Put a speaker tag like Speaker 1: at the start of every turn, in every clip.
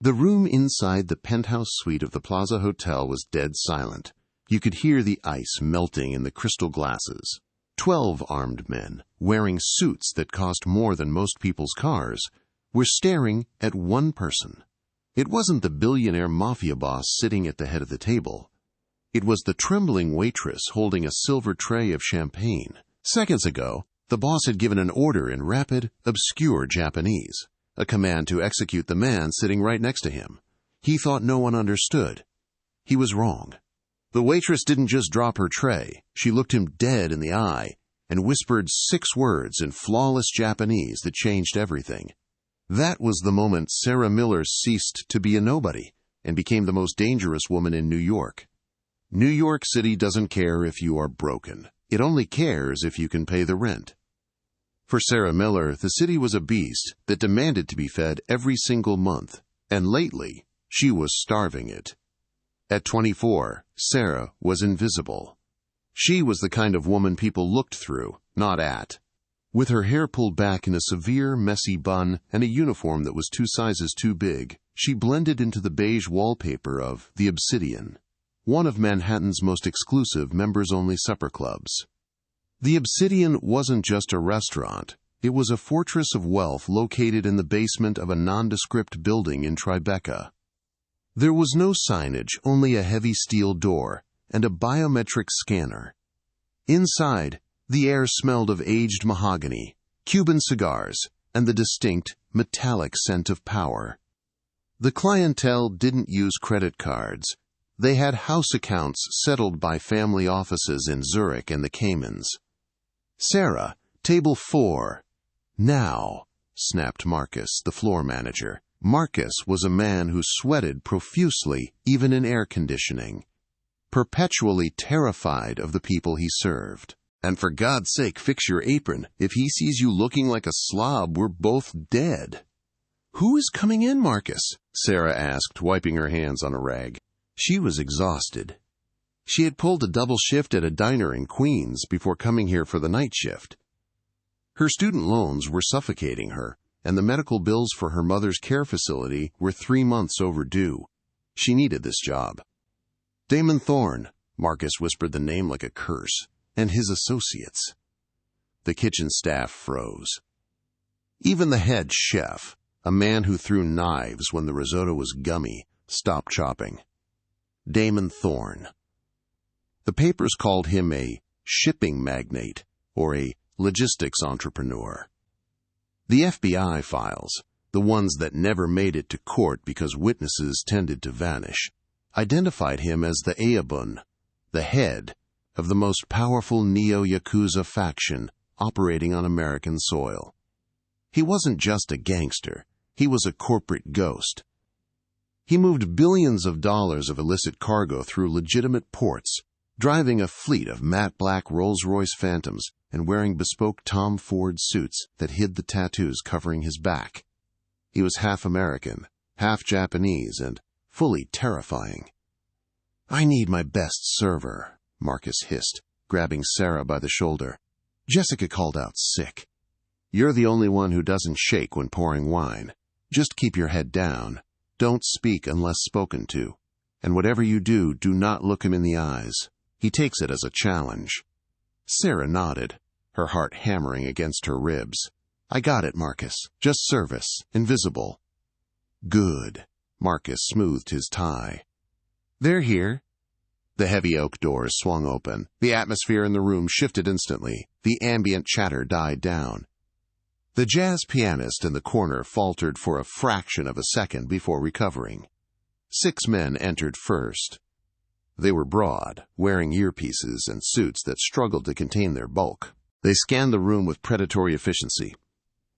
Speaker 1: The room inside the penthouse suite of the Plaza Hotel was dead silent. You could hear the ice melting in the crystal glasses. 12 armed men, wearing suits that cost more than most people's cars, were staring at one person. It wasn't the billionaire mafia boss sitting at the head of the table. It was the trembling waitress holding a silver tray of champagne. Seconds ago, the boss had given an order in rapid, obscure Japanese, a command to execute the man sitting right next to him. He thought no one understood. He was wrong. The waitress didn't just drop her tray. She looked him dead in the eye and whispered 6 words in flawless Japanese that changed everything. That was the moment Sarah Miller ceased to be a nobody and became the most dangerous woman in New York. New York City doesn't care if you are broken. It only cares if you can pay the rent. For Sarah Miller, the city was a beast that demanded to be fed every single month, and lately, she was starving it. At 24, Sarah was invisible. She was the kind of woman people looked through, not at. With her hair pulled back in a severe, messy bun and a uniform that was 2 sizes too big, she blended into the beige wallpaper of the Obsidian, one of Manhattan's most exclusive members-only supper clubs. The Obsidian wasn't just a restaurant. It was a fortress of wealth located in the basement of a nondescript building in Tribeca. There was no signage, only a heavy steel door and a biometric scanner. Inside, the air smelled of aged mahogany, Cuban cigars, and the distinct, metallic scent of power. The clientele didn't use credit cards. They had house accounts settled by family offices in Zurich and the Caymans. "Sarah, table 4. Now," snapped Marcus, the floor manager. Marcus was a man who sweated profusely, even in air conditioning, perpetually terrified of the people he served. "And for God's sake, fix your apron. If he sees you looking like a slob, we're both dead." "Who is coming in, Marcus?" Sarah asked, wiping her hands on a rag. She was exhausted. She had pulled a double shift at a diner in Queens before coming here for the night shift. Her student loans were suffocating her, and the medical bills for her mother's care facility were 3 months overdue. She needed this job. "Damon Thorne," Marcus whispered the name like a curse, "and his associates." The kitchen staff froze. Even the head chef, a man who threw knives when the risotto was gummy, stopped chopping. Damon Thorne. The papers called him a shipping magnate or a logistics entrepreneur. The FBI files, the ones that never made it to court because witnesses tended to vanish, identified him as the Aabun, the head of the most powerful neo-Yakuza faction operating on American soil. He wasn't just a gangster, he was a corporate ghost. He moved billions of dollars of illicit cargo through legitimate ports, driving a fleet of matte black Rolls-Royce Phantoms and wearing bespoke Tom Ford suits that hid the tattoos covering his back. He was half American, half Japanese, and fully terrifying. "I need my best server," Marcus hissed, grabbing Sarah by the shoulder. "Jessica called out sick. You're the only one who doesn't shake when pouring wine. Just keep your head down. Don't speak unless spoken to. And whatever you do, do not look him in the eyes. He takes it as a challenge." Sarah nodded, her heart hammering against her ribs. "I got it, Marcus. Just service. Invisible." "Good." Marcus smoothed his tie. "They're here." The heavy oak doors swung open. The atmosphere in the room shifted instantly. The ambient chatter died down. The jazz pianist in the corner faltered for a fraction of a second before recovering. 6 men entered first. They were broad, wearing earpieces and suits that struggled to contain their bulk. They scanned the room with predatory efficiency.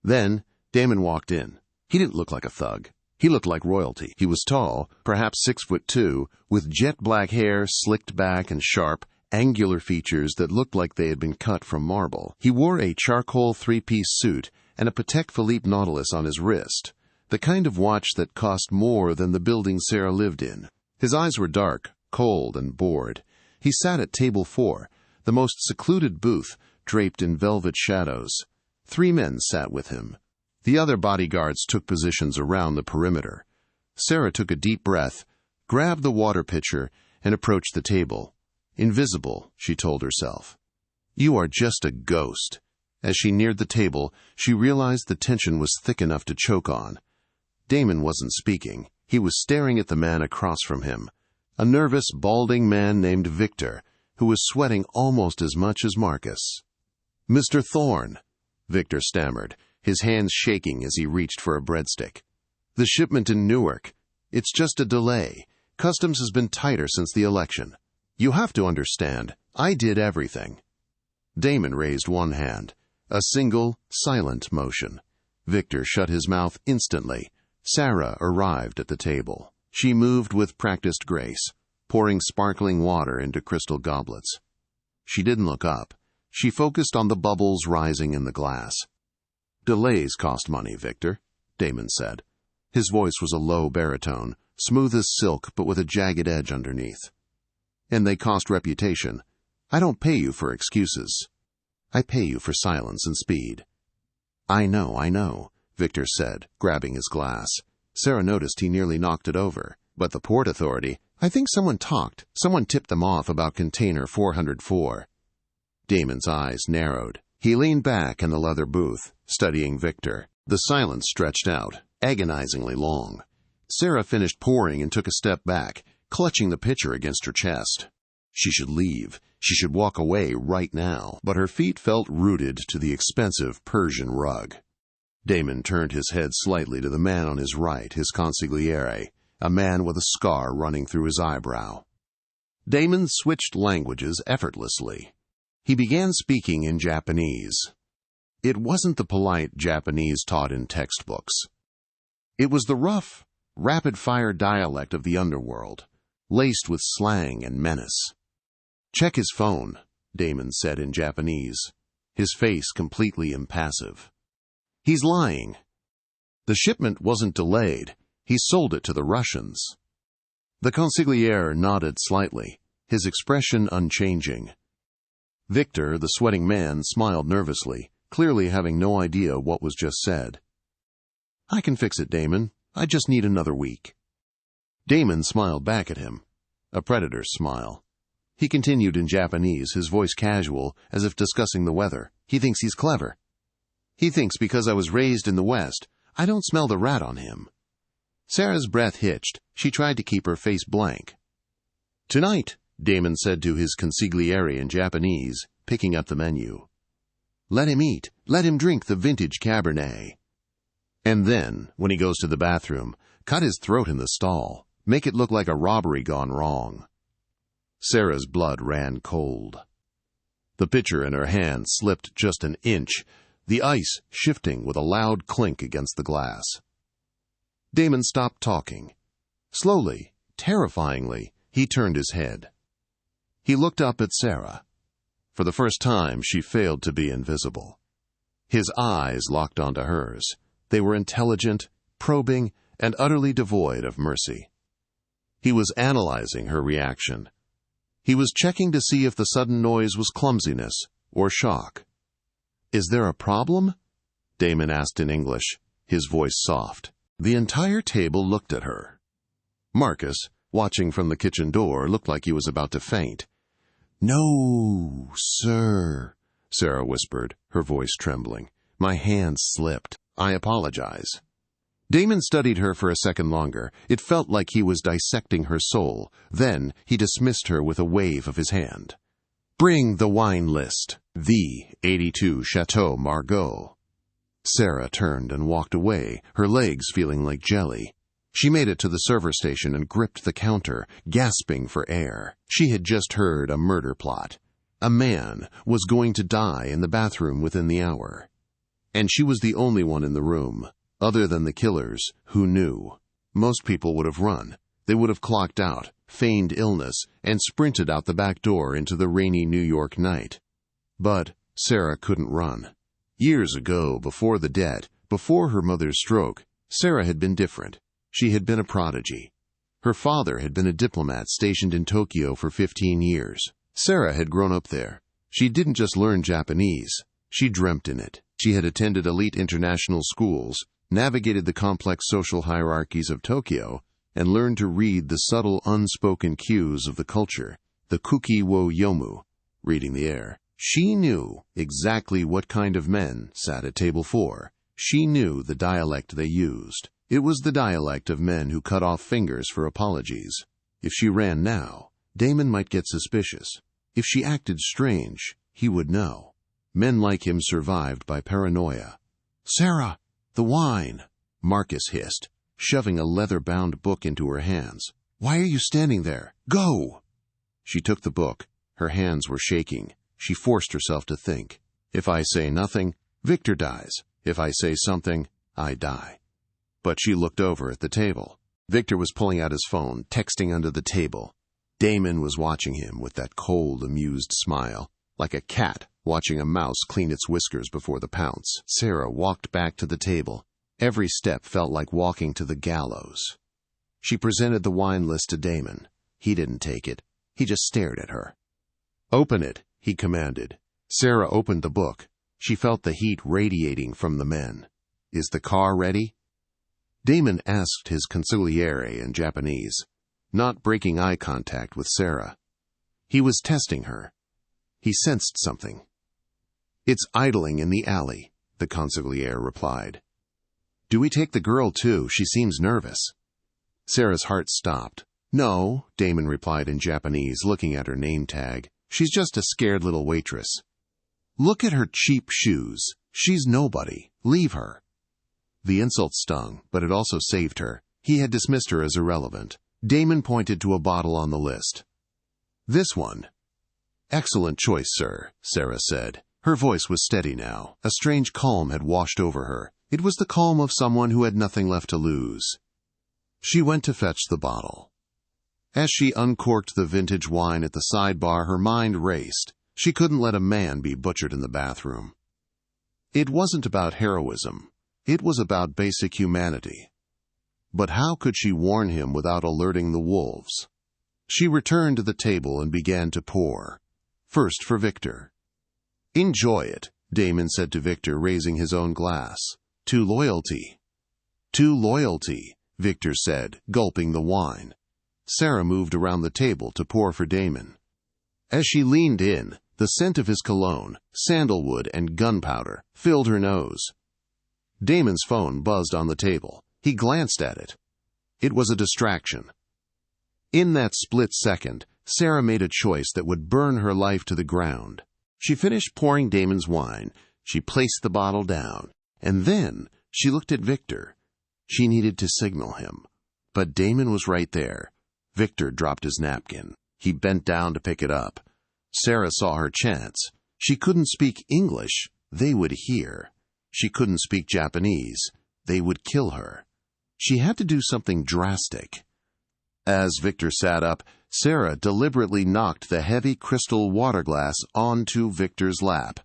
Speaker 1: Then, Damon walked in. He didn't look like a thug. He looked like royalty. He was tall, perhaps 6'2", with jet black hair slicked back and sharp, angular features that looked like they had been cut from marble. He wore a charcoal 3-piece suit and a Patek Philippe Nautilus on his wrist, the kind of watch that cost more than the building Sarah lived in. His eyes were dark, cold, and bored. He sat at table 4, the most secluded booth, draped in velvet shadows. 3 men sat with him. The other bodyguards took positions around the perimeter. Sarah took a deep breath, grabbed the water pitcher, and approached the table. Invisible, she told herself. You are just a ghost. As she neared the table, she realized the tension was thick enough to choke on. Damon wasn't speaking. He was staring at the man across from him, a nervous, balding man named Victor, who was sweating almost as much as Marcus. "Mr. Thorne," Victor stammered, his hands shaking as he reached for a breadstick. "The shipment in Newark. It's just a delay. Customs has been tighter since the election. You have to understand, I did everything." Damon raised one hand, a single, silent motion. Victor shut his mouth instantly. Sarah arrived at the table. She moved with practiced grace, pouring sparkling water into crystal goblets. She didn't look up. She focused on the bubbles rising in the glass. "Delays cost money, Victor," Damon said. His voice was a low baritone, smooth as silk but with a jagged edge underneath. "And they cost reputation. I don't pay you for excuses. I pay you for silence and speed." I know," Victor said, grabbing his glass. Sarah noticed he nearly knocked it over. "But the Port Authority, I think someone talked. Someone tipped them off about container 404. Damon's eyes narrowed. He leaned back in the leather booth, studying Victor. The silence stretched out, agonizingly long. Sarah finished pouring and took a step back, clutching the pitcher against her chest. She should leave. She should walk away right now, but her feet felt rooted to the expensive Persian rug. Damon turned his head slightly to the man on his right, his consigliere, a man with a scar running through his eyebrow. Damon switched languages effortlessly. He began speaking in Japanese. It wasn't the polite Japanese taught in textbooks. It was the rough, rapid-fire dialect of the underworld, laced with slang and menace. "Check his phone," Damon said in Japanese, his face completely impassive. "He's lying. The shipment wasn't delayed. He sold it to the Russians." The consigliere nodded slightly, his expression unchanging. Victor, the sweating man, smiled nervously, clearly having no idea what was just said. "I can fix it, Damon. I just need another week." Damon smiled back at him, a predator's smile. He continued in Japanese, his voice casual, as if discussing the weather. "He thinks he's clever. He thinks because I was raised in the West, I don't smell the rat on him." Sarah's breath hitched. She tried to keep her face blank. "Tonight," Damon said to his consigliere in Japanese, picking up the menu. "Let him eat. Let him drink the vintage Cabernet. And then, when he goes to the bathroom, cut his throat in the stall. Make it look like a robbery gone wrong." Sarah's blood ran cold. The pitcher in her hand slipped just an inch, the ice shifting with a loud clink against the glass. Damon stopped talking. Slowly, terrifyingly, he turned his head. He looked up at Sarah. For the first time, she failed to be invisible. His eyes locked onto hers. They were intelligent, probing, and utterly devoid of mercy. He was analyzing her reaction. He was checking to see if the sudden noise was clumsiness or shock. "Is there a problem?" Damon asked in English, his voice soft. The entire table looked at her. Marcus, watching from the kitchen door, looked like he was about to faint. "No, sir," Sarah whispered, her voice trembling. "My hand slipped. I apologize." Damon studied her for a second longer. It felt like he was dissecting her soul. Then he dismissed her with a wave of his hand. "Bring the wine list. The 82 Chateau Margaux." Sarah turned and walked away, her legs feeling like jelly. She made it to the server station and gripped the counter, gasping for air. She had just heard a murder plot. A man was going to die in the bathroom within the hour. And she was the only one in the room, other than the killers, who knew. Most people would have run. They would have clocked out, feigned illness, and sprinted out the back door into the rainy New York night. But Sarah couldn't run. Years ago, before the debt, before her mother's stroke, Sarah had been different. She had been a prodigy. Her father had been a diplomat stationed in Tokyo for 15 years. Sarah had grown up there. She didn't just learn Japanese. She dreamt in it. She had attended elite international schools, navigated the complex social hierarchies of Tokyo, and learned to read the subtle unspoken cues of the culture, the kuki wo yomu, reading the air. She knew exactly what kind of men sat at table 4. She knew the dialect they used. It was the dialect of men who cut off fingers for apologies. If she ran now, Damon might get suspicious. If she acted strange, he would know. Men like him survived by paranoia. "Sarah, the wine," Marcus hissed, shoving a leather-bound book into her hands. "Why are you standing there? Go!" She took the book. Her hands were shaking. She forced herself to think. If I say nothing, Victor dies. If I say something, I die. But she looked over at the table. Victor was pulling out his phone, texting under the table. Damon was watching him with that cold, amused smile, like a cat watching a mouse clean its whiskers before the pounce. Sarah walked back to the table. Every step felt like walking to the gallows. She presented the wine list to Damon. He didn't take it. He just stared at her. "Open it," he commanded. Sarah opened the book. She felt the heat radiating from the men. "Is the car ready?" Damon asked his consigliere in Japanese, not breaking eye contact with Sarah. He was testing her. He sensed something. "It's idling in the alley," the consigliere replied. "Do we take the girl too? She seems nervous." Sarah's heart stopped. "No," Damon replied in Japanese, looking at her name tag. "She's just a scared little waitress." "Look at her cheap shoes. She's nobody. Leave her." The insult stung, but it also saved her. He had dismissed her as irrelevant. Damon pointed to a bottle on the list. "This one." "Excellent choice, sir," Sarah said. Her voice was steady now. A strange calm had washed over her. It was the calm of someone who had nothing left to lose. She went to fetch the bottle. As she uncorked the vintage wine at the sidebar, her mind raced. She couldn't let a man be butchered in the bathroom. It wasn't about heroism. It was about basic humanity. But how could she warn him without alerting the wolves? She returned to the table and began to pour. First for Victor. "Enjoy it," Damon said to Victor, raising his own glass. "To loyalty." "To loyalty," Victor said, gulping the wine. Sarah moved around the table to pour for Damon. As she leaned in, the scent of his cologne, sandalwood, and gunpowder filled her nose. Damon's phone buzzed on the table. He glanced at it. It was a distraction. In that split second, Sarah made a choice that would burn her life to the ground. She finished pouring Damon's wine. She placed the bottle down. And then she looked at Victor. She needed to signal him. But Damon was right there. Victor dropped his napkin. He bent down to pick it up. Sarah saw her chance. She couldn't speak English. They would hear. She couldn't speak Japanese. They would kill her. She had to do something drastic. As Victor sat up, Sarah deliberately knocked the heavy crystal water glass onto Victor's lap.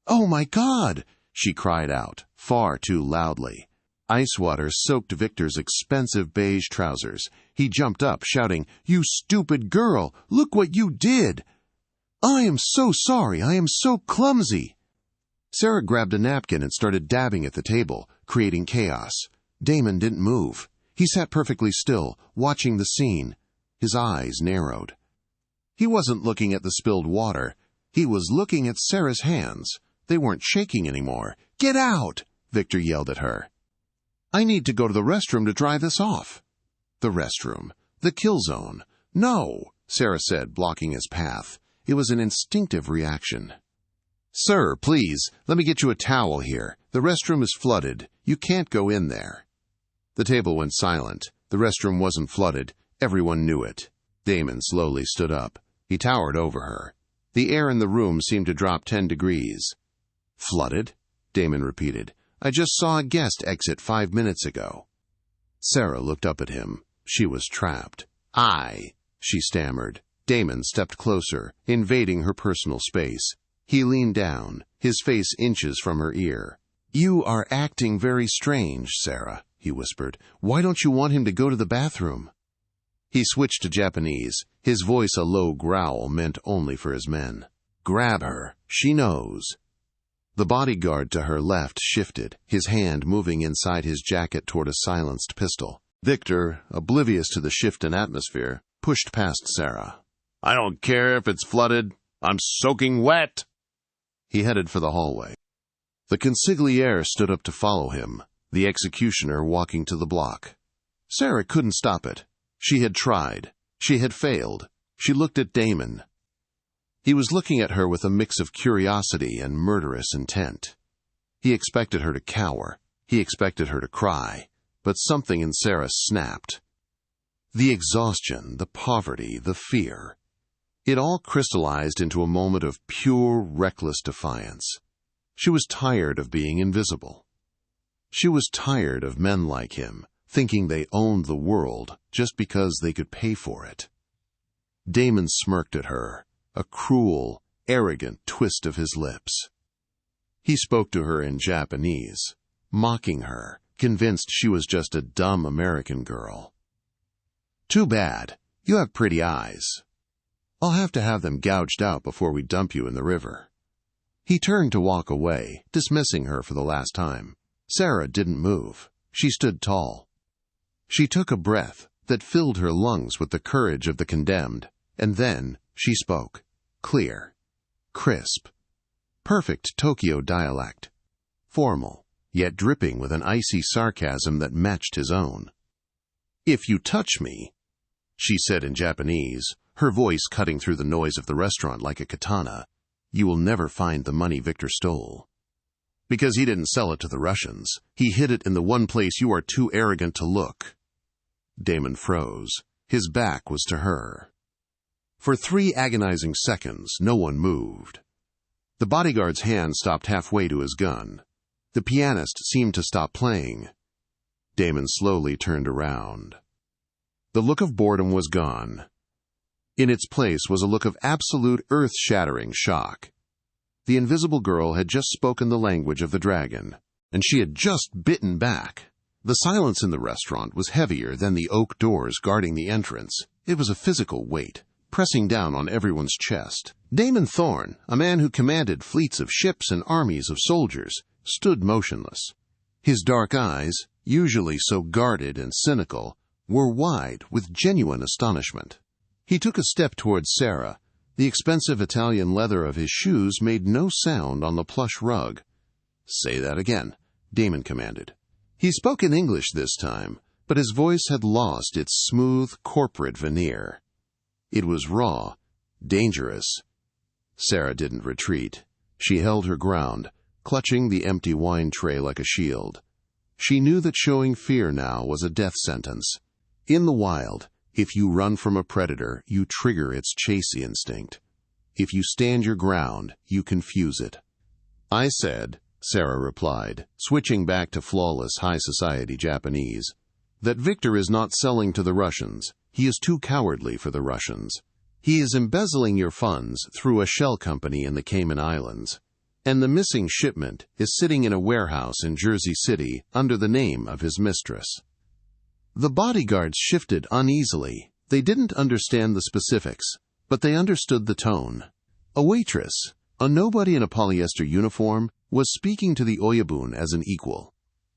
Speaker 1: "Oh my God!" she cried out, far too loudly. Ice water soaked Victor's expensive beige trousers. He jumped up, shouting, "You stupid girl! Look what you did! I am so sorry! I am so clumsy!" Sarah grabbed a napkin and started dabbing at the table, creating chaos. Damon didn't move. He sat perfectly still, watching the scene. His eyes narrowed. He wasn't looking at the spilled water. He was looking at Sarah's hands. They weren't shaking anymore. "Get out!" Victor yelled at her. "I need to go to the restroom to dry this off." The restroom. The kill zone. "No," Sarah said, blocking his path. It was an instinctive reaction. "Sir, please, let me get you a towel here. The restroom is flooded. You can't go in there." The table went silent. The restroom wasn't flooded. Everyone knew it. Damon slowly stood up. He towered over her. The air in the room seemed to drop 10 degrees. "Flooded?" Damon repeated. "I just saw a guest exit 5 minutes ago." Sarah looked up at him. She was trapped. She stammered. Damon stepped closer, invading her personal space. He leaned down, his face inches from her ear. "You are acting very strange, Sarah," he whispered. "Why don't you want him to go to the bathroom?" He switched to Japanese, his voice a low growl meant only for his men. "Grab her. She knows." The bodyguard to her left shifted, his hand moving inside his jacket toward a silenced pistol. Victor, oblivious to the shift in atmosphere, pushed past Sarah. "I don't care if it's flooded. I'm soaking wet." He headed for the hallway. The consigliere stood up to follow him, the executioner walking to the block. Sarah couldn't stop it. She had tried. She had failed. She looked at Damon. He was looking at her with a mix of curiosity and murderous intent. He expected her to cower. He expected her to cry. But something in Sarah snapped. The exhaustion, the poverty, the fear. It all crystallized into a moment of pure, reckless defiance. She was tired of being invisible. She was tired of men like him, thinking they owned the world just because they could pay for it. Damon smirked at her, a cruel, arrogant twist of his lips. He spoke to her in Japanese, mocking her, convinced she was just a dumb American girl. "Too bad. You have pretty eyes. I'll have to have them gouged out before we dump you in the river." He turned to walk away, dismissing her for the last time. Sarah didn't move. She stood tall. She took a breath that filled her lungs with the courage of the condemned, and then she spoke, clear, crisp, perfect Tokyo dialect, formal, yet dripping with an icy sarcasm that matched his own. "If you touch me," she said in Japanese, her voice cutting through the noise of the restaurant like a katana, "you will never find the money Victor stole. Because he didn't sell it to the Russians. He hid it in the one place you are too arrogant to look." Damon froze. His back was to her. For 3 agonizing seconds, no one moved. The bodyguard's hand stopped halfway to his gun. The pianist seemed to stop playing. Damon slowly turned around. The look of boredom was gone. In its place was a look of absolute earth-shattering shock. The invisible girl had just spoken the language of the dragon, and she had just bitten back. The silence in the restaurant was heavier than the oak doors guarding the entrance. It was a physical weight, pressing down on everyone's chest. Damon Thorne, a man who commanded fleets of ships and armies of soldiers, stood motionless. His dark eyes, usually so guarded and cynical, were wide with genuine astonishment. He took a step towards Sarah. The expensive Italian leather of his shoes made no sound on the plush rug. "Say that again," Damon commanded. He spoke in English this time, but his voice had lost its smooth, corporate veneer. It was raw, dangerous. Sarah didn't retreat. She held her ground, clutching the empty wine tray like a shield. She knew that showing fear now was a death sentence. In the wild, if you run from a predator, you trigger its chase instinct. If you stand your ground, you confuse it. "I said," Sarah replied, switching back to flawless high society Japanese, "that Victor is not selling to the Russians. He is too cowardly for the Russians. He is embezzling your funds through a shell company in the Cayman Islands. And the missing shipment is sitting in a warehouse in Jersey City under the name of his mistress." The bodyguards shifted uneasily. They didn't understand the specifics, but they understood the tone. A waitress, a nobody in a polyester uniform, was speaking to the Oyabun as an equal.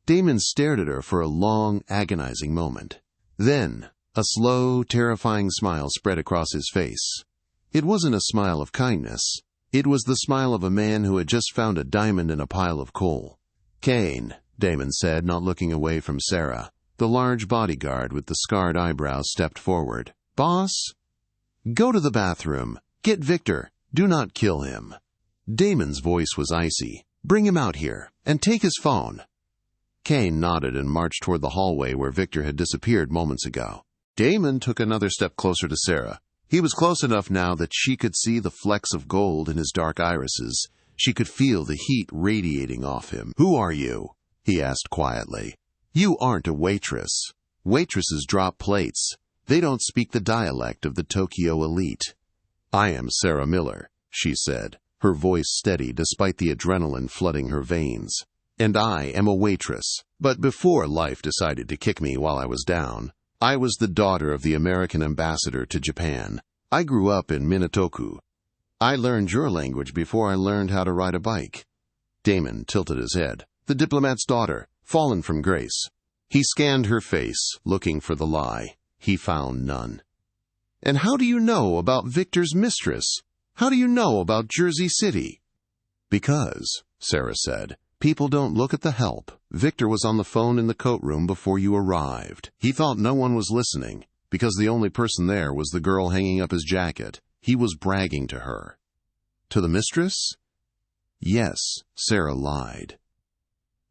Speaker 1: Damon stared at her for a long, agonizing moment. Then, a slow, terrifying smile spread across his face. It wasn't a smile of kindness. It was the smile of a man who had just found a diamond in a pile of coal. "Kane," Damon said, not looking away from Sarah. The large bodyguard with the scarred eyebrows stepped forward. "Boss? Go to the bathroom. Get Victor. Do not kill him." Damon's voice was icy. "Bring him out here, and take his phone." Kane nodded and marched toward the hallway where Victor had disappeared moments ago. Damon took another step closer to Sarah. He was close enough now that she could see the flecks of gold in his dark irises. She could feel the heat radiating off him. "Who are you?" he asked quietly. "You aren't a waitress. Waitresses drop plates. They don't speak the dialect of the Tokyo elite." "I am Sarah Miller," she said, her voice steady despite the adrenaline flooding her veins. "And I am a waitress. But before life decided to kick me while I was down, I was the daughter of the American ambassador to Japan. I grew up in Minatoku. I learned your language before I learned how to ride a bike." Damon tilted his head. "The diplomat's daughter, fallen from grace. He scanned her face, looking for the lie. He found none. "And how do you know about Victor's mistress? How do you know about Jersey City?" "Because," Sarah said, "people don't look at the help. Victor was on the phone in the coat room before you arrived. He thought no one was listening, because the only person there was the girl hanging up his jacket. He was bragging to her." "To the mistress?" "Yes," Sarah lied.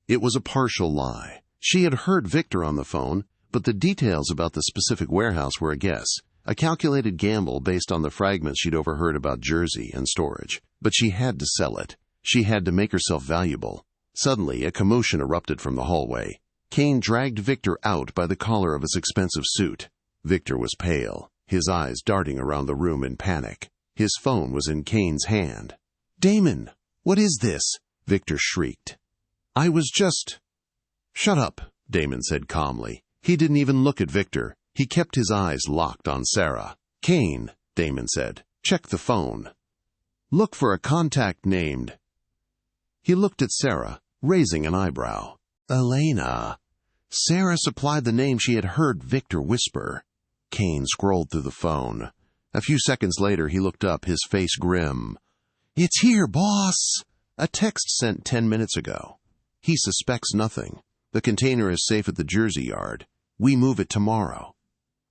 Speaker 1: It was a partial lie. She had heard Victor on the phone, but the details about the specific warehouse were a guess, a calculated gamble based on the fragments she'd overheard about Jersey and storage. But she had to sell it. She had to make herself valuable. Suddenly, a commotion erupted from the hallway. Kane dragged Victor out by the collar of his expensive suit. Victor was pale, his eyes darting around the room in panic. His phone was in Kane's hand. "Damon, what is this?" Victor shrieked. "I was just—" "Shut up," Damon said calmly. He didn't even look at Victor. He kept his eyes locked on Sarah. "Kane," Damon said, "check the phone. Look for a contact named—" He looked at Sarah, raising an eyebrow. "Elena." Sarah supplied the name she had heard Victor whisper. Kane scrolled through the phone. A few seconds later, he looked up, his face grim. "It's here, boss." "A text sent 10 minutes ago. He suspects nothing. The container is safe at the Jersey yard. We move it tomorrow."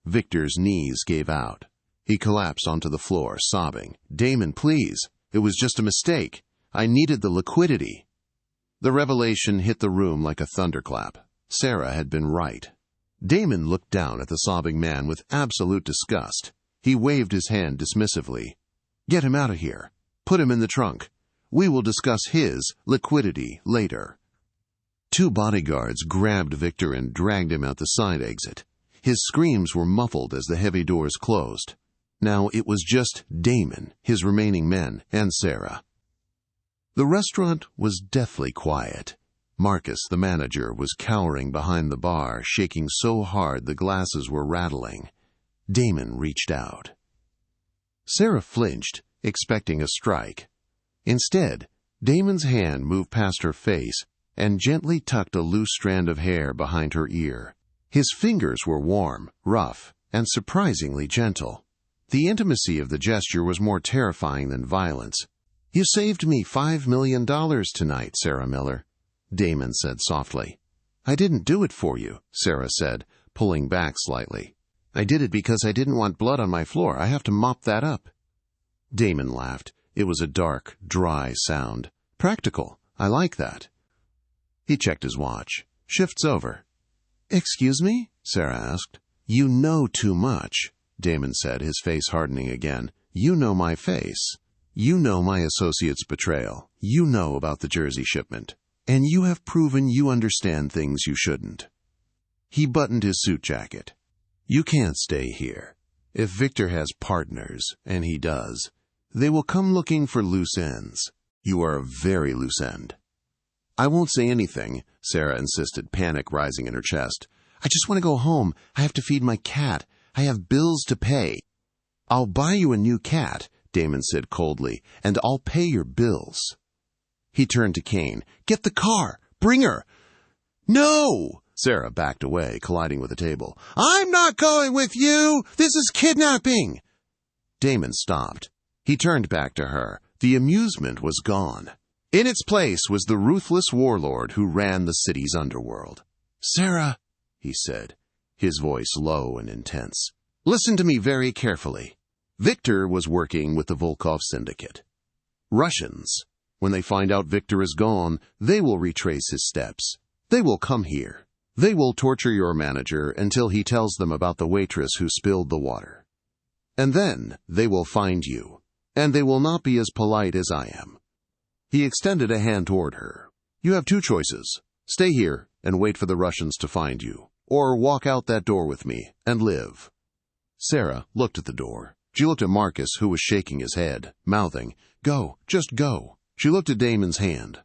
Speaker 1: Victor's knees gave out. He collapsed onto the floor, sobbing. "Damon, please. It was just a mistake. I needed the liquidity." The revelation hit the room like a thunderclap. Sarah had been right. Damon looked down at the sobbing man with absolute disgust. He waved his hand dismissively. "Get him out of here. Put him in the trunk. We will discuss his liquidity later." 2 bodyguards grabbed Victor and dragged him out the side exit. His screams were muffled as the heavy doors closed. Now it was just Damon, his remaining men, and Sarah. The restaurant was deathly quiet. Marcus, the manager, was cowering behind the bar, shaking so hard the glasses were rattling. Damon reached out. Sarah flinched, expecting a strike. Instead, Damon's hand moved past her face and gently tucked a loose strand of hair behind her ear. His fingers were warm, rough, and surprisingly gentle. The intimacy of the gesture was more terrifying than violence. "You saved me $5 million tonight, Sarah Miller," Damon said softly. "I didn't do it for you," Sarah said, pulling back slightly. "I did it because I didn't want blood on my floor. I have to mop that up." Damon laughed. It was a dark, dry sound. "Practical. I like that." He checked his watch. "Shift's over." "Excuse me?" Sarah asked. "You know too much," Damon said, his face hardening again. "You know my face. You know my associate's betrayal. You know about the Jersey shipment. And you have proven you understand things you shouldn't." He buttoned his suit jacket. "You can't stay here. If Victor has partners, and he does, they will come looking for loose ends. You are a very loose end." "I won't say anything," Sarah insisted, panic rising in her chest. "I just want to go home. I have to feed my cat. I have bills to pay." "I'll buy you a new cat," Damon said coldly, "and I'll pay your bills." He turned to Kane. "Get the car! Bring her!" "No!" Sarah backed away, colliding with the table. "I'm not going with you! This is kidnapping!" Damon stopped. He turned back to her. The amusement was gone. In its place was the ruthless warlord who ran the city's underworld. "Sarah," he said, his voice low and intense, "listen to me very carefully. Victor was working with the Volkov Syndicate. Russians. When they find out Victor is gone, they will retrace his steps. They will come here. They will torture your manager until he tells them about the waitress who spilled the water. And then they will find you, and they will not be as polite as I am." He extended a hand toward her. "You have 2 choices. Stay here and wait for the Russians to find you, or walk out that door with me and live." Sarah looked at the door. She looked at Marcus, who was shaking his head, mouthing, "Go, just go." She looked at Damon's hand.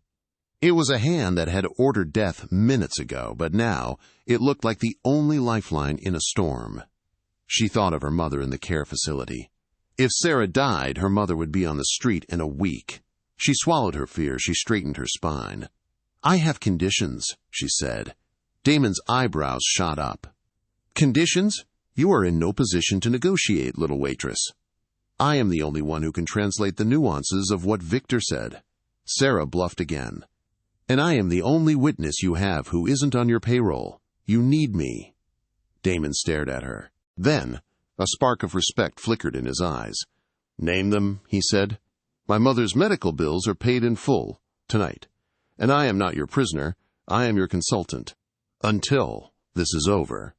Speaker 1: It was a hand that had ordered death minutes ago, but now it looked like the only lifeline in a storm. She thought of her mother in the care facility. If Sarah died, her mother would be on the street in a week. She swallowed her fear. She straightened her spine. "I have conditions," she said. Damon's eyebrows shot up. Conditions? You are in no position to negotiate, little waitress. I am the only one who can translate the nuances of what Victor said. Sarah bluffed again. And I am the only witness you have who isn't on your payroll. You need me. Damon stared at her. Then, a spark of respect flickered in his eyes. Name them, he said. My mother's medical bills are paid in full, tonight. And I am not your prisoner. I am your consultant. Until this is over.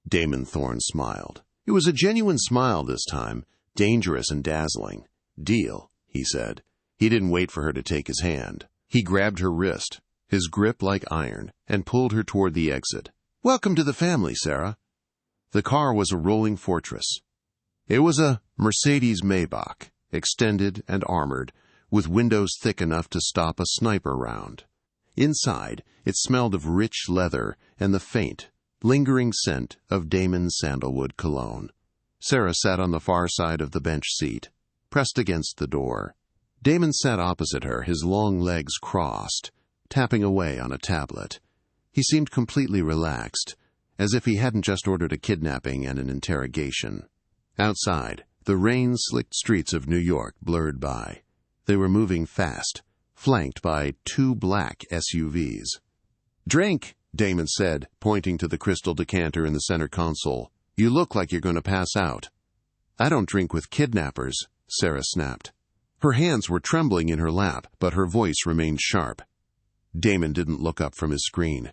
Speaker 1: Damon Thorne smiled. It was a genuine smile this time, dangerous and dazzling. Deal, he said. He didn't wait for her to take his hand. He grabbed her wrist, his grip like iron, and pulled her toward the exit. Welcome to the family, Sarah. The car was a rolling fortress. It was a Mercedes Maybach, extended and armored, with windows thick enough to stop a sniper round. Inside, it smelled of rich leather and the faint, lingering scent of Damon's sandalwood cologne. Sarah sat on the far side of the bench seat, pressed against the door. Damon sat opposite her, his long legs crossed, tapping away on a tablet. He seemed completely relaxed, as if he hadn't just ordered a kidnapping and an interrogation. Outside, the rain-slicked streets of New York blurred by. They were moving fast, flanked by 2 black SUVs. Drink, Damon said, pointing to the crystal decanter in the center console. You look like you're going to pass out. I don't drink with kidnappers, Sarah snapped. Her hands were trembling in her lap, but her voice remained sharp. Damon didn't look up from his screen.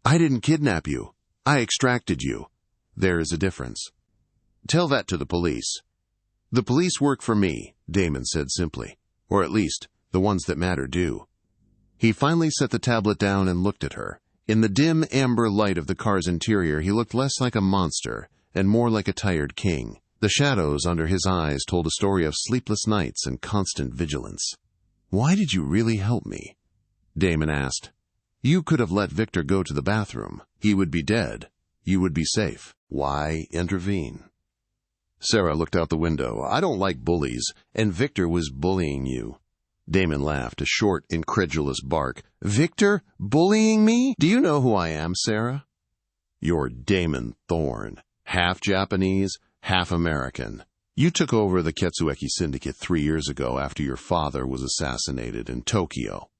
Speaker 1: I didn't kidnap you. I extracted you. There is a difference. Tell that to the police. The police work for me, Damon said simply. Or at least, the ones that matter do. He finally set the tablet down and looked at her. In the dim amber light of the car's interior, he looked less like a monster and more like a tired king. The shadows under his eyes told a story of sleepless nights and constant vigilance. Why did you really help me? Damon asked. You could have let Victor go to the bathroom. He would be dead. You would be safe. Why intervene? Sarah looked out the window. I don't like bullies, and Victor was bullying you. Damon laughed, a short, incredulous bark. Victor? Bullying me? Do you know who I am, Sarah? You're Damon Thorne. Half Japanese, half American. You took over the Ketsueki Syndicate 3 years ago after your father was assassinated in Tokyo.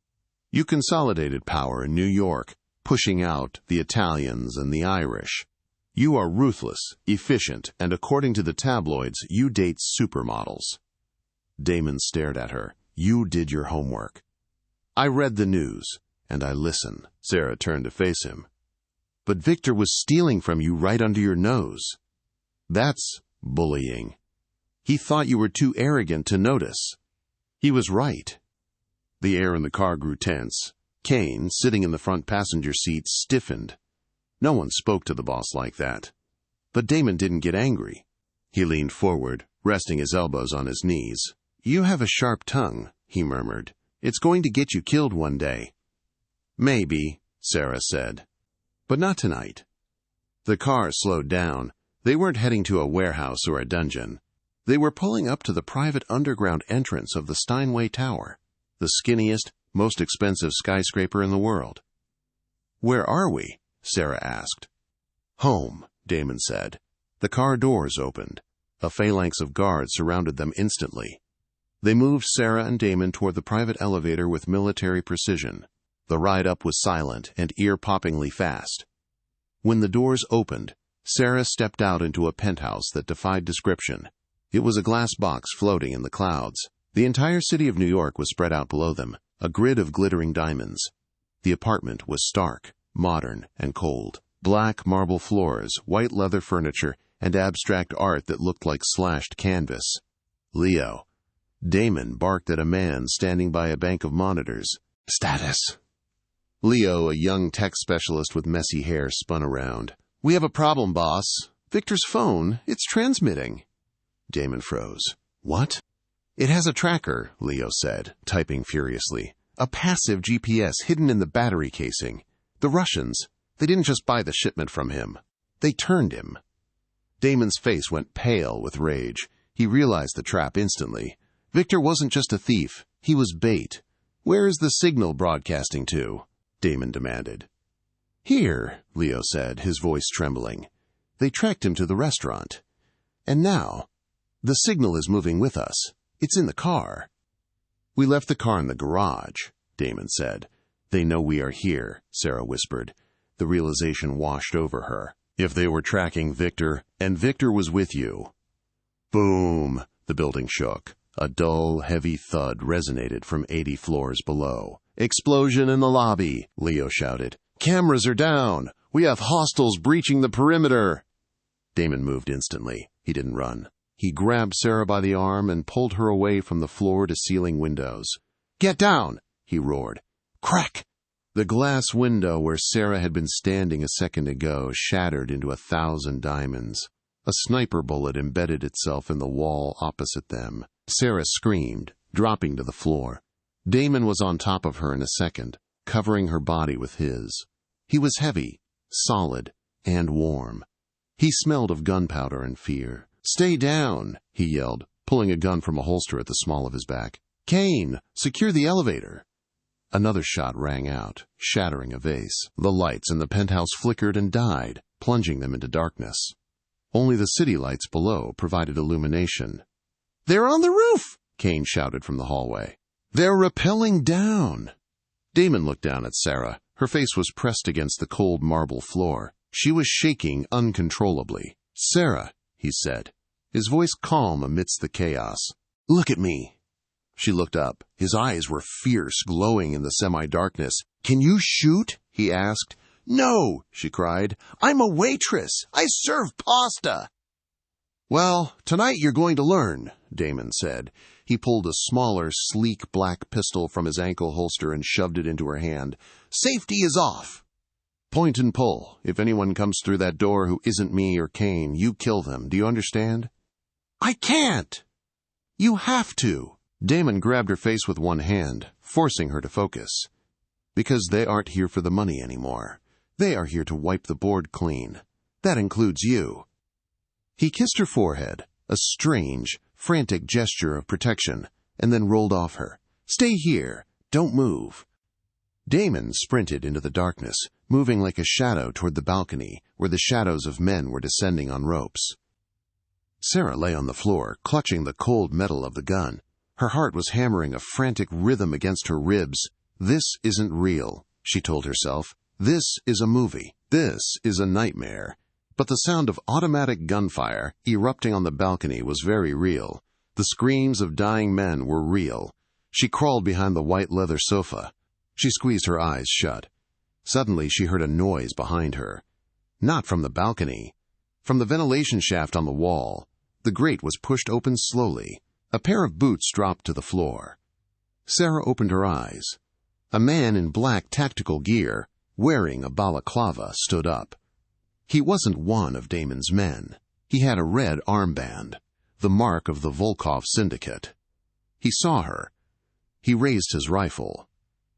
Speaker 1: You consolidated power in New York, pushing out the Italians and the Irish. You are ruthless, efficient, and according to the tabloids, you date supermodels. Damon stared at her. You did your homework. I read the news, and I listened. Sarah turned to face him. But Victor was stealing from you right under your nose. That's bullying. He thought you were too arrogant to notice. He was right. The air in the car grew tense. Kane, sitting in the front passenger seat, stiffened. No one spoke to the boss like that. But Damon didn't get angry. He leaned forward, resting his elbows on his knees. You have a sharp tongue, he murmured. It's going to get you killed one day. Maybe, Sarah said. But not tonight. The car slowed down. They weren't heading to a warehouse or a dungeon. They were pulling up to the private underground entrance of the Steinway Tower, the skinniest, most expensive skyscraper in the world. Where are we? Sarah asked. Home, Damon said. The car doors opened. A phalanx of guards surrounded them instantly. They moved Sarah and Damon toward the private elevator with military precision. The ride up was silent and ear-poppingly fast. When the doors opened, Sarah stepped out into a penthouse that defied description. It was a glass box floating in the clouds. The entire city of New York was spread out below them, a grid of glittering diamonds. The apartment was stark, modern, and cold. Black marble floors, white leather furniture, and abstract art that looked like slashed canvas. Leo. Damon barked at a man standing by a bank of monitors. Status. Leo, a young tech specialist with messy hair, spun around. We have a problem, boss. Victor's phone. It's transmitting. Damon froze. What? It has a tracker, Leo said, typing furiously. A passive GPS hidden in the battery casing. The Russians, they didn't just buy the shipment from him. They turned him. Damon's face went pale with rage. He realized the trap instantly. Victor wasn't just a thief. He was bait. Where is the signal broadcasting to? Damon demanded. "Here," Leo said, his voice trembling. "They tracked him to the restaurant. And now, the signal is moving with us. It's in the car." "We left the car in the garage," Damon said. "They know we are here," Sarah whispered. The realization washed over her. "If they were tracking Victor, and Victor was with you." Boom! The building shook. A dull, heavy thud resonated from 80 floors below. "Explosion in the lobby," Leo shouted. "Cameras are down. We have hostiles breaching the perimeter." Damon moved instantly. He didn't run. He grabbed Sarah by the arm and pulled her away from the floor-to-ceiling windows. "Get down!" he roared. Crack! The glass window where Sarah had been standing a second ago shattered into 1,000 diamonds. A sniper bullet embedded itself in the wall opposite them. Sarah screamed, dropping to the floor. Damon was on top of her in a second, covering her body with his. He was heavy, solid, and warm. He smelled of gunpowder and fear. "Stay down," he yelled, pulling a gun from a holster at the small of his back. "Kane, secure the elevator." Another shot rang out, shattering a vase. The lights in the penthouse flickered and died, plunging them into darkness. Only the city lights below provided illumination. "They're on the roof!" Kane shouted from the hallway. "They're rappelling down." Damon looked down at Sarah. Her face was pressed against the cold marble floor. She was shaking uncontrollably. "Sarah," he said, his voice calm amidst the chaos. "Look at me." She looked up. His eyes were fierce, glowing in the semi-darkness. "Can you shoot?" he asked. "No," she cried. "I'm a waitress. I serve pasta." "Well, tonight you're going to learn," Damon said. He pulled a smaller, sleek black pistol from his ankle holster and shoved it into her hand. "Safety is off. Point and pull. If anyone comes through that door who isn't me or Kane, you kill them. Do you understand?" "I can't." "You have to." Damon grabbed her face with one hand, forcing her to focus. "Because they aren't here for the money anymore. They are here to wipe the board clean. That includes you." He kissed her forehead, a strange, frantic gesture of protection, and then rolled off her. "Stay here. Don't move." Damon sprinted into the darkness, moving like a shadow toward the balcony, where the shadows of men were descending on ropes. Sarah lay on the floor, clutching the cold metal of the gun. Her heart was hammering a frantic rhythm against her ribs. "This isn't real," she told herself. "This is a movie. This is a nightmare." But the sound of automatic gunfire erupting on the balcony was very real. The screams of dying men were real. She crawled behind the white leather sofa. She squeezed her eyes shut. Suddenly she heard a noise behind her. Not from the balcony. From the ventilation shaft on the wall. The grate was pushed open slowly. A pair of boots dropped to the floor. Sarah opened her eyes. A man in black tactical gear, wearing a balaclava, stood up. He wasn't one of Damon's men. He had a red armband, the mark of the Volkov Syndicate. He saw her. He raised his rifle.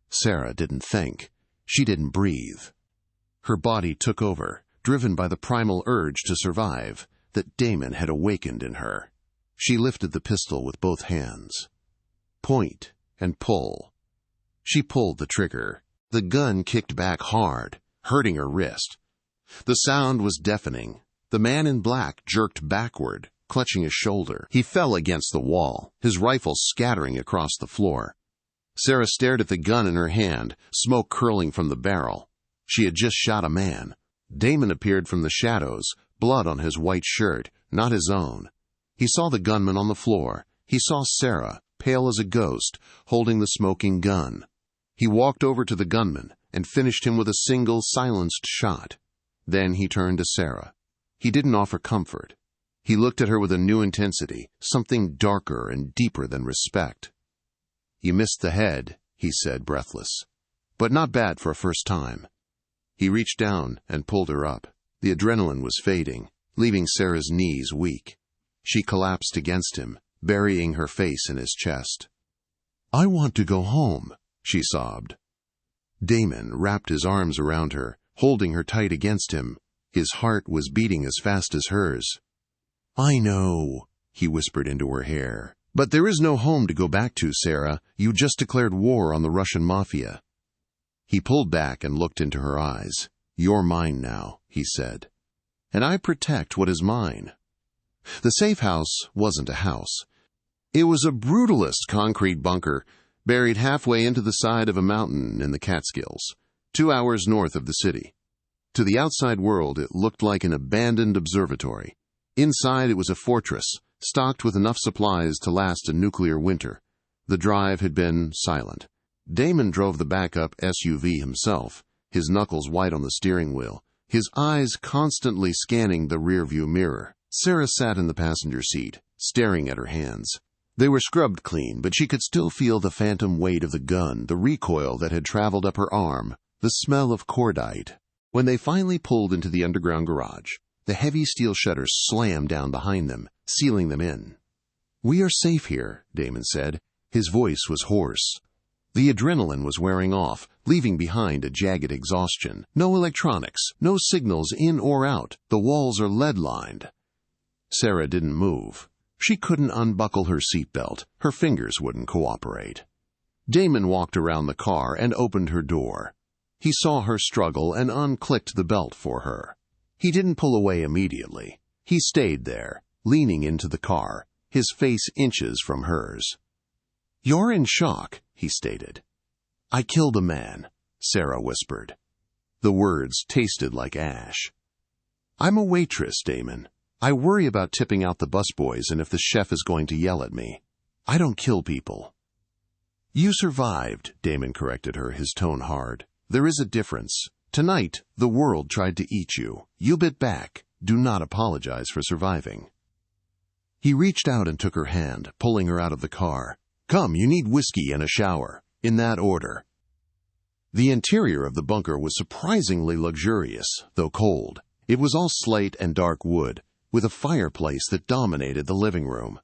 Speaker 1: Sarah didn't think. She didn't breathe. Her body took over, driven by the primal urge to survive that Damon had awakened in her. She lifted the pistol with both hands. Point and pull. She pulled the trigger. The gun kicked back hard, hurting her wrist. The sound was deafening. The man in black jerked backward, clutching his shoulder. He fell against the wall, his rifle scattering across the floor. Sarah stared at the gun in her hand, smoke curling from the barrel. She had just shot a man. Damon appeared from the shadows, blood on his white shirt, not his own. He saw the gunman on the floor. He saw Sarah, pale as a ghost, holding the smoking gun. He walked over to the gunman and finished him with a single silenced shot. Then he turned to Sarah. He didn't offer comfort. He looked at her with a new intensity, something darker and deeper than respect. "You missed the head," he said, breathless. "But not bad for a first time." He reached down and pulled her up. The adrenaline was fading, leaving Sarah's knees weak. She collapsed against him, burying her face in his chest. "I want to go home," she sobbed. Damon wrapped his arms around her, holding her tight against him. His heart was beating as fast as hers. "I know," he whispered into her hair. "But there is no home to go back to, Sarah. You just declared war on the Russian Mafia." He pulled back and looked into her eyes. "You're mine now," he said. "And I protect what is mine." The safe house wasn't a house. It was a brutalist concrete bunker buried halfway into the side of a mountain in the Catskills, 2 hours north of the city. To the outside world, it looked like an abandoned observatory. Inside, it was a fortress, stocked with enough supplies to last a nuclear winter. The drive had been silent. Damon drove the backup SUV himself, his knuckles white on the steering wheel, his eyes constantly scanning the rearview mirror. Sarah sat in the passenger seat, staring at her hands. They were scrubbed clean, but she could still feel the phantom weight of the gun, the recoil that had traveled up her arm, the smell of cordite. When they finally pulled into the underground garage, the heavy steel shutters slammed down behind them, sealing them in. "We are safe here," Damon said. His voice was hoarse. The adrenaline was wearing off, leaving behind a jagged exhaustion. No electronics, no signals in or out. The walls are lead-lined. Sarah didn't move. She couldn't unbuckle her seatbelt. Her fingers wouldn't cooperate. Damon walked around the car and opened her door. He saw her struggle and unclicked the belt for her. He didn't pull away immediately. He stayed there, leaning into the car, his face inches from hers. "You're in shock," he stated. "I killed a man," Sarah whispered. The words tasted like ash. "I'm a waitress, Damon. I worry about tipping out the busboys and if the chef is going to yell at me. I don't kill people." "You survived," Damon corrected her, his tone hard. "There is a difference. Tonight, the world tried to eat you. You bit back. Do not apologize for surviving." He reached out and took her hand, pulling her out of the car. "Come, you need whiskey and a shower. In that order." The interior of the bunker was surprisingly luxurious, though cold. It was all slate and dark wood, with a fireplace that dominated the living room.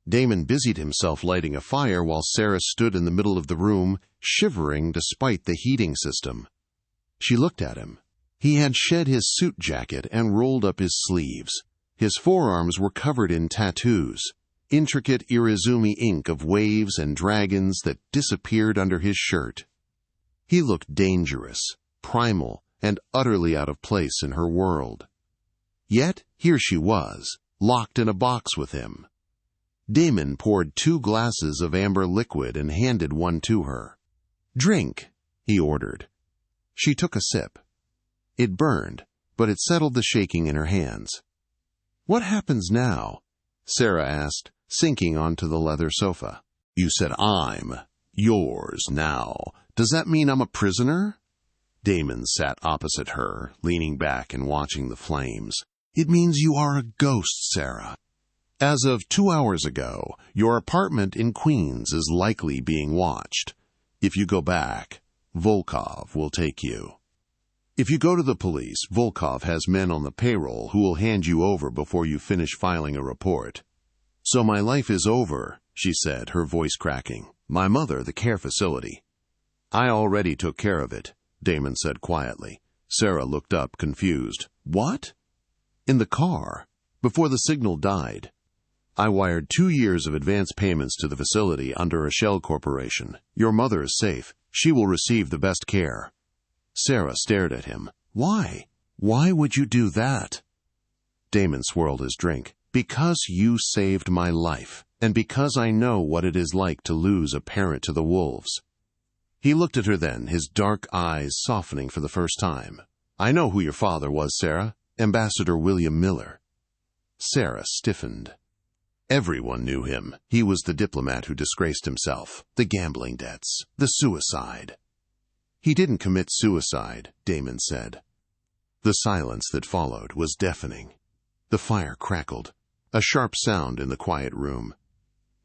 Speaker 1: Damon busied himself lighting a fire while Sarah stood in the middle of the room, shivering despite the heating system. She looked at him. He had shed his suit jacket and rolled up his sleeves. His forearms were covered in tattoos, intricate Irizumi ink of waves and dragons that disappeared under his shirt. He looked dangerous, primal, and utterly out of place in her world. Yet here she was, locked in a box with him. Damon poured 2 glasses of amber liquid and handed one to her. "Drink," he ordered. She took a sip. It burned, but it settled the shaking in her hands. "What happens now?" Sarah asked, sinking onto the leather sofa. "You said I'm yours now. Does that mean I'm a prisoner?" Damon sat opposite her, leaning back and watching the flames. "It means you are a ghost, Sarah. As of 2 hours ago, your apartment in Queens is likely being watched. If you go back, Volkov will take you. If you go to the police, Volkov has men on the payroll who will hand you over before you finish filing a report." "So my life is over," she said, her voice cracking. "My mother, the care facility." "I already took care of it," Damon said quietly. Sarah looked up, confused. "What?" "In the car, before the signal died. I wired 2 years of advance payments to the facility under a shell corporation. Your mother is safe. She will receive the best care." Sarah stared at him. "Why? Why would you do that?" Damon swirled his drink. "Because you saved my life, and because I know what it is like to lose a parent to the wolves." He looked at her then, his dark eyes softening for the first time. "I know who your father was, Sarah. Ambassador William Miller." Sarah stiffened. Everyone knew him. He was the diplomat who disgraced himself, the gambling debts, the suicide. "He didn't commit suicide," Damon said. The silence that followed was deafening. The fire crackled, a sharp sound in the quiet room.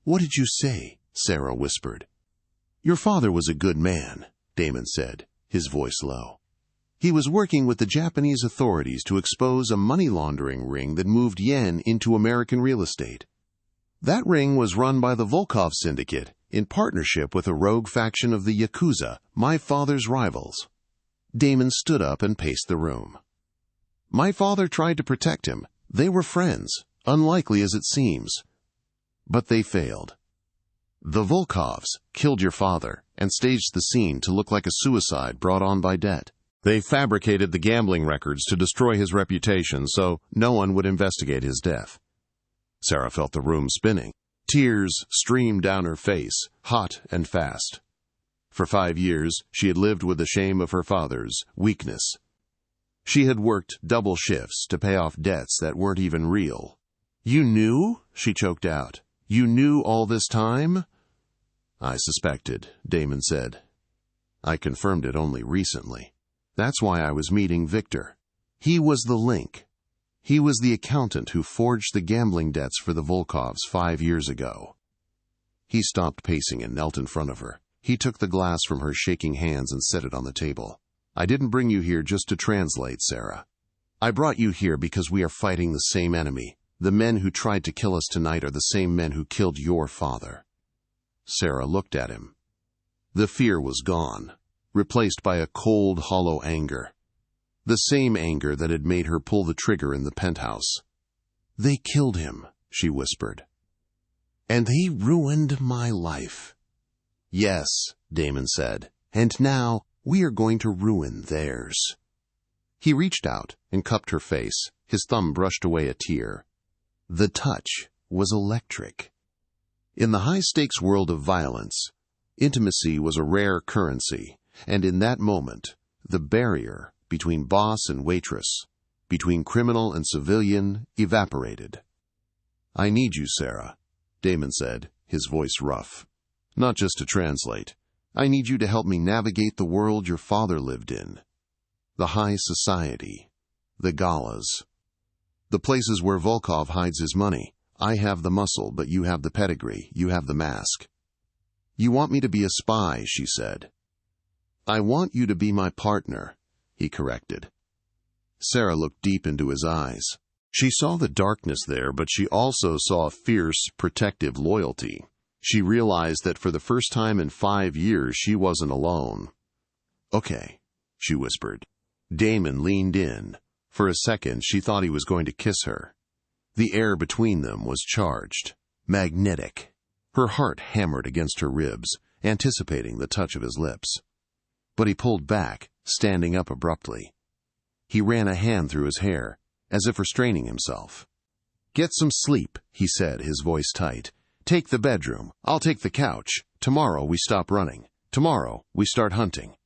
Speaker 1: "What did you say?" Sarah whispered. "Your father was a good man," Damon said, his voice low. "He was working with the Japanese authorities to expose a money laundering ring that moved yen into American real estate. That ring was run by the Volkov Syndicate in partnership with a rogue faction of the Yakuza, my father's rivals." Damon stood up and paced the room. "My father tried to protect him. They were friends, unlikely as it seems. But they failed. The Volkovs killed your father and staged the scene to look like a suicide brought on by debt. They fabricated the gambling records to destroy his reputation so no one would investigate his death. Sarah felt the room spinning. Tears streamed down her face, hot and fast. For 5 years, she had lived with the shame of her father's weakness. She had worked double shifts to pay off debts that weren't even real. "You knew?" she choked out. "You knew all this time?" "I suspected," Damon said. "I confirmed it only recently. That's why I was meeting Victor. He was the link. He was the accountant who forged the gambling debts for the Volkovs 5 years ago." He stopped pacing and knelt in front of her. He took the glass from her shaking hands and set it on the table. "I didn't bring you here just to translate, Sarah. I brought you here because we are fighting the same enemy. The men who tried to kill us tonight are the same men who killed your father." Sarah looked at him. The fear was gone, replaced by a cold, hollow anger. The same anger that had made her pull the trigger in the penthouse. "They killed him," she whispered. "And he ruined my life." "Yes," Damon said, "and now we are going to ruin theirs." He reached out and cupped her face. His thumb brushed away a tear. The touch was electric. In the high-stakes world of violence, intimacy was a rare currency, and in that moment, the barrier between boss and waitress, between criminal and civilian, evaporated. "I need you, Sarah," Damon said, his voice rough. "Not just to translate. I need you to help me navigate the world your father lived in. The high society, the galas, the places where Volkov hides his money. I have the muscle, but you have the pedigree, you have the mask." "You want me to be a spy," she said. "I want you to be my partner," he corrected. Sarah looked deep into his eyes. She saw the darkness there, but she also saw fierce, protective loyalty. She realized that for the first time in 5 years she wasn't alone. "Okay," she whispered. Damon leaned in. For a second she thought he was going to kiss her. The air between them was charged, magnetic. Her heart hammered against her ribs, anticipating the touch of his lips. But he pulled back, standing up abruptly. He ran a hand through his hair, as if restraining himself. "Get some sleep," he said, his voice tight. "Take the bedroom. I'll take the couch. Tomorrow we stop running. Tomorrow we start hunting."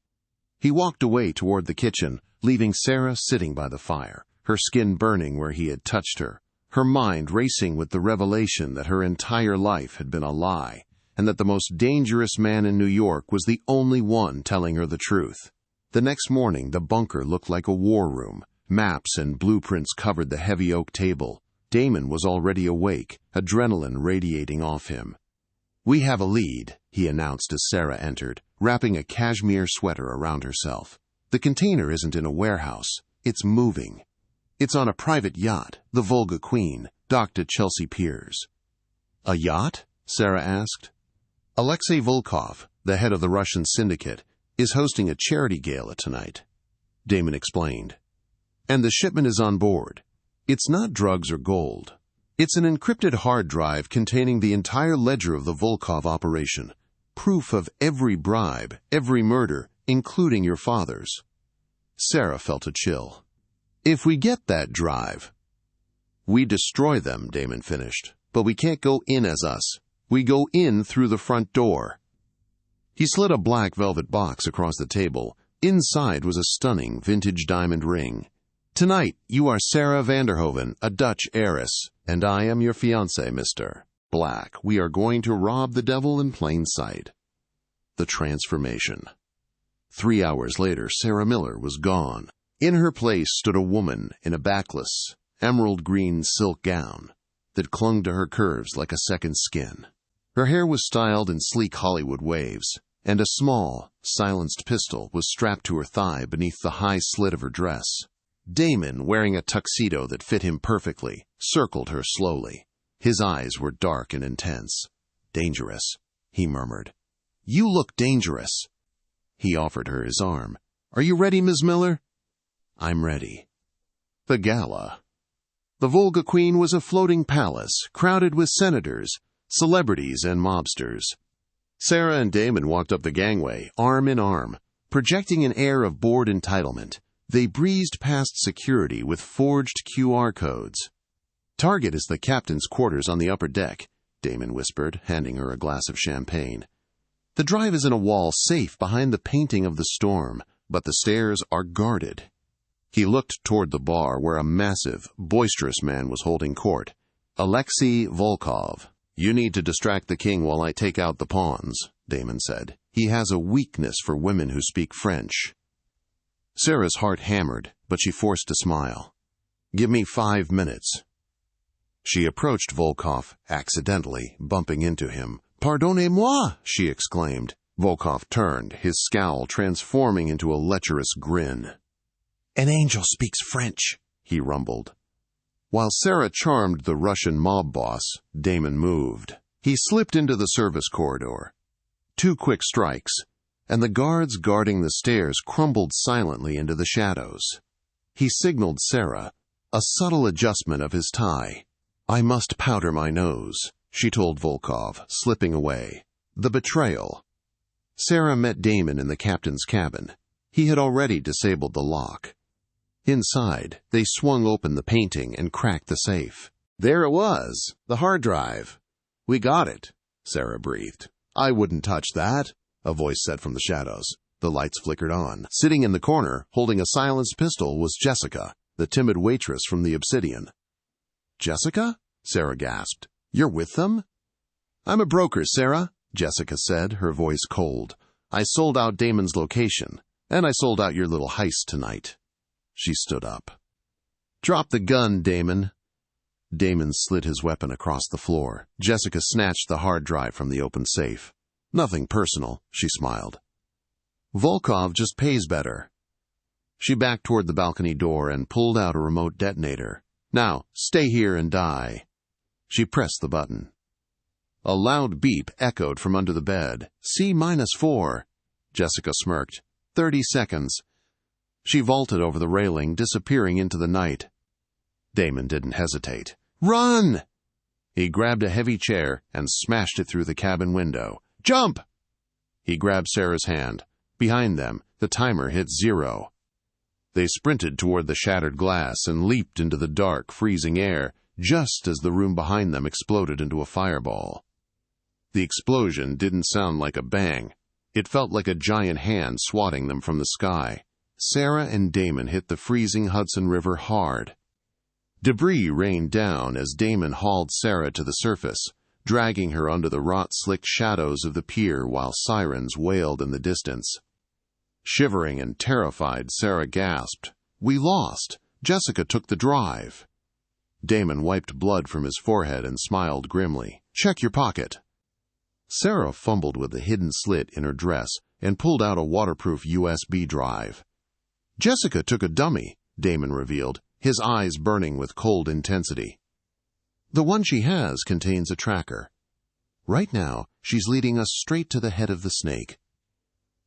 Speaker 1: He walked away toward the kitchen, leaving Sarah sitting by the fire, her skin burning where he had touched her, her mind racing with the revelation that her entire life had been a lie, and that the most dangerous man in New York was the only one telling her the truth. The next morning, the bunker looked like a war room. Maps and blueprints covered the heavy oak table. Damon was already awake, adrenaline radiating off him. "We have a lead," he announced as Sarah entered, wrapping a cashmere sweater around herself. "The container isn't in a warehouse. It's moving. It's on a private yacht, the Volga Queen, docked at Chelsea Piers." "A yacht?" Sarah asked. "Alexei Volkov, the head of the Russian syndicate, is hosting a charity gala tonight," Damon explained. "And the shipment is on board. It's not drugs or gold. It's an encrypted hard drive containing the entire ledger of the Volkov operation, proof of every bribe, every murder, including your father's." Sarah felt a chill. "If we get that drive—" "We destroy them," Damon finished. "But we can't go in as us. We go in through the front door." He slid a black velvet box across the table. Inside was a stunning vintage diamond ring. "Tonight, you are Sarah Vanderhoven, a Dutch heiress, and I am your fiancé, Mr. Black. We are going to rob the devil in plain sight." The transformation. 3 hours later, Sarah Miller was gone. In her place stood a woman in a backless, emerald-green silk gown that clung to her curves like a second skin. Her hair was styled in sleek Hollywood waves, and a small, silenced pistol was strapped to her thigh beneath the high slit of her dress. Damon, wearing a tuxedo that fit him perfectly, circled her slowly. His eyes were dark and intense. "Dangerous," he murmured. "You look dangerous." He offered her his arm. "Are you ready, Ms. Miller?" "I'm ready." The gala. The Volga Queen was a floating palace, crowded with senators, celebrities, and mobsters. Sarah and Damon walked up the gangway, arm in arm. Projecting an air of bored entitlement, they breezed past security with forged QR codes. "Target is the captain's quarters on the upper deck," Damon whispered, handing her a glass of champagne. "The drive is in a wall safe behind the painting of the storm, but the stairs are guarded." He looked toward the bar where a massive, boisterous man was holding court. "Alexei Volkov. You need to distract the king while I take out the pawns," Damon said. "He has a weakness for women who speak French." Sarah's heart hammered, but she forced a smile. "Give me 5 minutes." She approached Volkov, accidentally bumping into him. "Pardonnez-moi!" she exclaimed. Volkov turned, his scowl transforming into a lecherous grin. "An angel speaks French," he rumbled. While Sarah charmed the Russian mob boss, Damon moved. He slipped into the service corridor. 2 quick strikes, and the guards guarding the stairs crumbled silently into the shadows. He signaled Sarah, a subtle adjustment of his tie. "I must powder my nose," she told Volkov, slipping away. The betrayal. Sarah met Damon in the captain's cabin. He had already disabled the lock. Inside, they swung open the painting and cracked the safe. "There it was, the hard drive. We got it," Sarah breathed. "I wouldn't touch that," a voice said from the shadows. The lights flickered on. Sitting in the corner, holding a silenced pistol, was Jessica, the timid waitress from the Obsidian. "Jessica?" Sarah gasped. "You're with them?" "I'm a broker, Sarah," Jessica said, her voice cold. "I sold out Damon's location, and I sold out your little heist tonight." She stood up. "Drop the gun, Damon." Damon slid his weapon across the floor. Jessica snatched the hard drive from the open safe. "Nothing personal," she smiled. "Volkov just pays better." She backed toward the balcony door and pulled out a remote detonator. "Now, stay here and die." She pressed the button. A loud beep echoed from under the bed. C-4. Jessica smirked. 30 seconds. She vaulted over the railing, disappearing into the night. Damon didn't hesitate. "Run!" He grabbed a heavy chair and smashed it through the cabin window. "Jump!" He grabbed Sarah's hand. Behind them, the timer hit 0. They sprinted toward the shattered glass and leaped into the dark, freezing air, just as the room behind them exploded into a fireball. The explosion didn't sound like a bang. It felt like a giant hand swatting them from the sky. Sarah and Damon hit the freezing Hudson River hard. Debris rained down as Damon hauled Sarah to the surface, dragging her under the rot-slicked shadows of the pier while sirens wailed in the distance. Shivering and terrified, Sarah gasped. "We lost. Jessica took the drive." Damon wiped blood from his forehead and smiled grimly. "Check your pocket." Sarah fumbled with the hidden slit in her dress and pulled out a waterproof USB drive. "Jessica took a dummy," Damon revealed, his eyes burning with cold intensity. "The one she has contains a tracker. Right now, she's leading us straight to the head of the snake."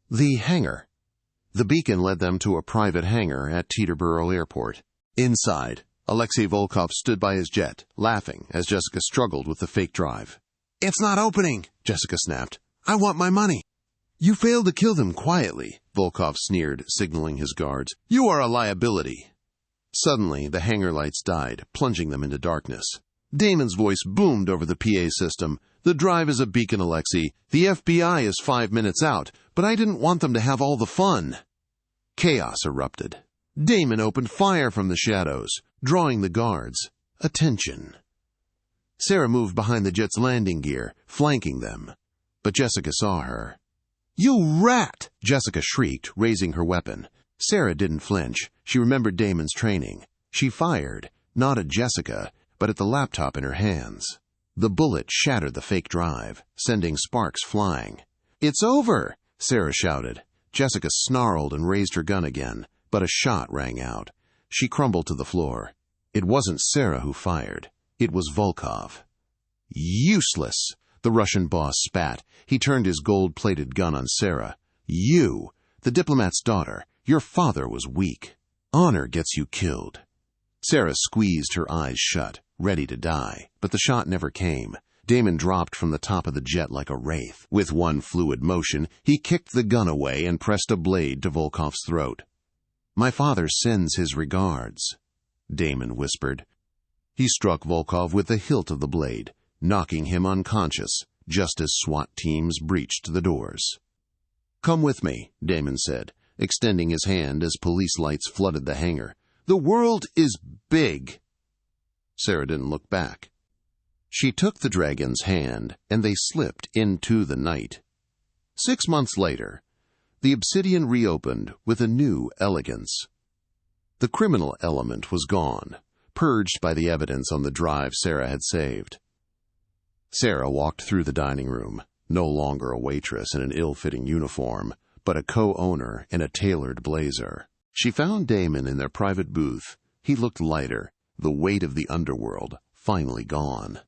Speaker 1: The hangar. The beacon led them to a private hangar at Teterboro Airport. Inside, Alexei Volkov stood by his jet, laughing as Jessica struggled with the fake drive. "It's not opening," Jessica snapped. "I want my money." "You failed to kill them quietly," Volkov sneered, signaling his guards. "You are a liability." Suddenly, the hangar lights died, plunging them into darkness. Damon's voice boomed over the PA system. "The drive is a beacon, Alexei. The FBI is 5 minutes out, but I didn't want them to have all the fun." Chaos erupted. Damon opened fire from the shadows, drawing the guards. Attention. Sarah moved behind the jet's landing gear, flanking them. But Jessica saw her. "You rat!" Jessica shrieked, raising her weapon. Sarah didn't flinch. She remembered Damon's training. She fired, not at Jessica, but at the laptop in her hands. The bullet shattered the fake drive, sending sparks flying. "It's over!" Sarah shouted. Jessica snarled and raised her gun again, but a shot rang out. She crumbled to the floor. It wasn't Sarah who fired. It was Volkov. "Useless!" The Russian boss spat. He turned his gold-plated gun on Sarah. "You, the diplomat's daughter, your father was weak. Honor gets you killed." Sarah squeezed her eyes shut, ready to die, but the shot never came. Damon dropped from the top of the jet like a wraith. With one fluid motion, he kicked the gun away and pressed a blade to Volkov's throat. "My father sends his regards," Damon whispered. He struck Volkov with the hilt of the blade, knocking him unconscious, just as SWAT teams breached the doors. "Come with me," Damon said, extending his hand as police lights flooded the hangar. "The world is big." Sarah didn't look back. She took the dragon's hand, and they slipped into the night. 6 months later, the Obsidian reopened with a new elegance. The criminal element was gone, purged by the evidence on the drive Sarah had saved. Sarah walked through the dining room, no longer a waitress in an ill-fitting uniform, but a co-owner in a tailored blazer. She found Damon in their private booth. He looked lighter, the weight of the underworld finally gone.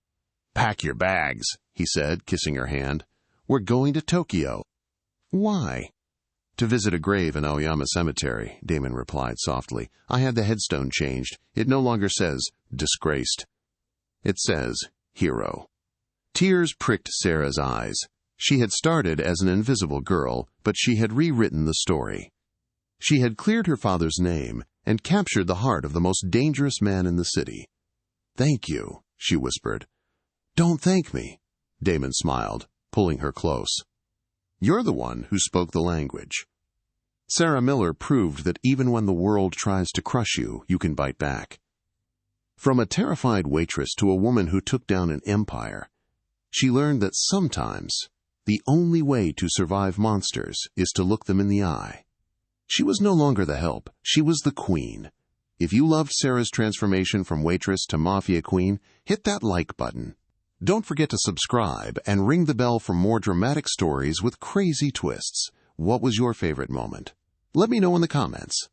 Speaker 1: "Pack your bags," he said, kissing her hand. "We're going to Tokyo." "Why?" "To visit a grave in Aoyama Cemetery," Damon replied softly. "I had the headstone changed. It no longer says, 'disgraced.' It says, 'hero.'" Tears pricked Sarah's eyes. She had started as an invisible girl, but she had rewritten the story. She had cleared her father's name and captured the heart of the most dangerous man in the city. "Thank you," she whispered. "Don't thank me," Damon smiled, pulling her close. "You're the one who spoke the language." Sarah Miller proved that even when the world tries to crush you, you can bite back. From a terrified waitress to a woman who took down an empire, she learned that sometimes the only way to survive monsters is to look them in the eye. She was no longer the help. She was the queen. If you loved Sarah's transformation from waitress to mafia queen, hit that like button. Don't forget to subscribe and ring the bell for more dramatic stories with crazy twists. What was your favorite moment? Let me know in the comments.